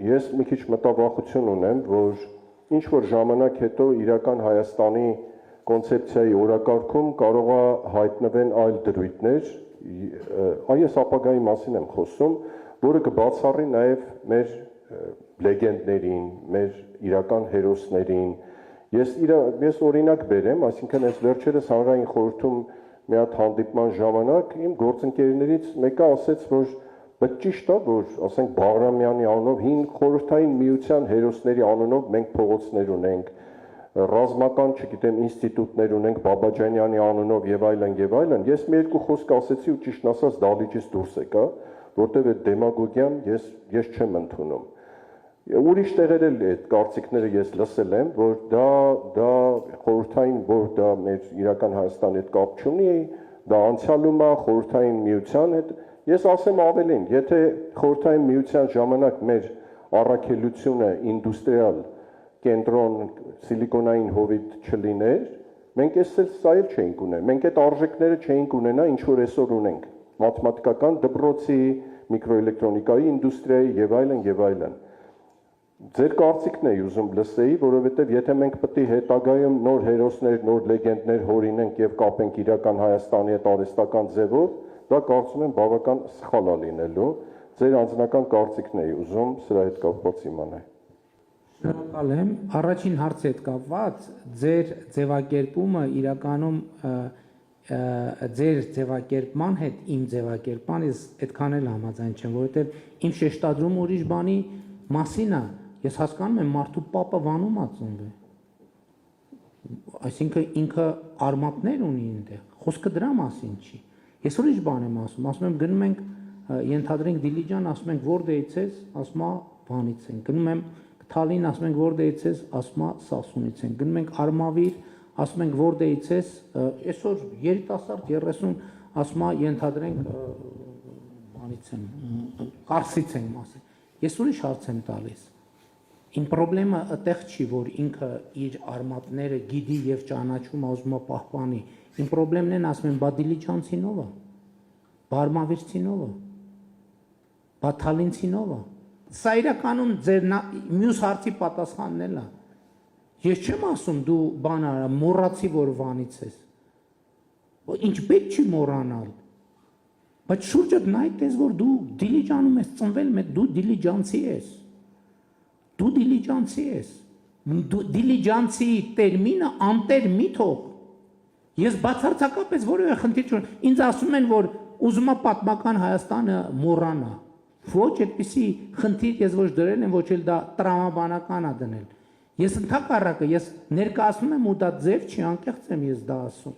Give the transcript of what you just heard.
ես մի քիչ մտավախություն ունեմ, որ ինչ որ ժամանակ հետո իրական Հայաստանի կոնցեպցիայի օրակարգում կարող է հայտնվեն այլ դրույթներ, այս ապագայի մասին եմ խոսում, որը կբացառի նաև մեր լեգենդներին, մեր իրական հերոսներին։ Ես օրինակ բերեմ, այսինքն այս վերջերս հանրային խորհրդում մի հատ հանդիպման ժամանակ իմ գործընկերներից մեկը ասեց, որ բայց ճիշտ է, որ ասենք Բաղրամյանի անունով հին խորհրդային միության հերոսների անունով մենք փողոցներ ունենք, ռազմական, չգիտեմ, ինստիտուտներ ունենք Բաբաջանյանի անունով եւ այլն, ես մի երկու խոսք ասեցի ու ճիշտ ասած դահլիճից դուրս եկա, որտեղ այդ դեմագոգիան ես չեմ ընդունում։ Ուրիշ տեղեր էլ այդ կարծիքները ես լսել եմ, որ դա խորհրդային, որ դա մեր իրական Հայաստանի հետ կապ չունի, դա անցյալում է խորհրդային միության հետ։ Ես ասեմ ավելին, եթե խորհրդային միության ժամանակ մեր առաքելությունը ինդուստրիալ կենտրոն սիլիկոնային հովիտ չլիներ, մենք սա էլ չէինք ունենա, մենք այդ արժեքները չէինք ունենա, ինչ որ այսօր ունենք, մաթեմատիկական դպրոցի, միկրոէլեկտրոնիկայի ինդուստրիայի եւ այլն։ Ձեր կարծիքն էի ուզում լսեի, որովհետև եթե մենք պետք է հետագայում նոր հերոսներ, նոր լեգենդներ հորինենք եւ կապենք իրական Հայաստանի հետ արհեստական ձևով, դա կարծում եմ բավական սխալ է լինելու։ Ձեր անձնական կարծիքն էի ուզում սրա հետ կապված իմանալ։ Շնորհակալ եմ։ Առաջին հարցի հետ կապված ձեր ձևակերպումը իրականում ձեր ձևակերպման հետ իմ ձևակերպման ես այդքան էլ համաձայն չեմ, որովհետև իմ շեշտադրումը ուրիշ բանի մասին է։ Ես հասկանում եմ մարդու պապը վանում է ծնվել։ Այսինքն ինքը արմատներ ունի այնտեղ։ Խոսքը դրա մասին չի։ Ես ուրիշ բան եմ ասում եմ գնում ենք ենթադրենք Դիլիջան, ասում ենք որտեղից ես, ասում է Վանից են։ Գնում եմ Թալին, ասում ենք որտեղից ես, ասում է Սասունից են։ Գնում ենք Արմավիր, ասում ենք որտեղից ես, այսօր երիտասարդ 30 ասում է ենթադրենք Վանից եմ, Կարսից եմ ասել։ Ես ուրիշ հարց եմ տալիս։ Իմ խնդրեմը այդտեղ չի, որ ինքը իր արմատները գիտի եւ ճանաչում է, ուզում է պահպանի։ Իմ խնդրեմն են ասում են, բա դիլիջանցինով է, բարմավիրցինով է, բա թալինցինով է։ Սա իրականում ձեր մյուս հարցի պատասխանն էլ է։ Ես չեմ ասում դու բան արա, մոռացի որ Վանից ես։ Ինչ պետք չի մոռանալ։ Բայց շուրջդ նայ տես որ դու Դիլիջանում ես ծնվել, դու դիլիջանցի ես։ Դու դիլիջանցի ես։ Դիլիջանցի տերմինը անտեր մի թող։ Ես բացարձակապես որևէ խնդիր չունեմ։ Ինձ ասում են որ ուզում եմ պատմական Հայաստանը մոռանա։ Ոչ այդպիսի խնդիր ես ոչ դրել եմ, ոչ էլ դա տրամաբանական է դնել։ Ես ընդհակառակը ես ներկայացնում եմ ու դա ձև չի, անկեղծ եմ ես դա ասում։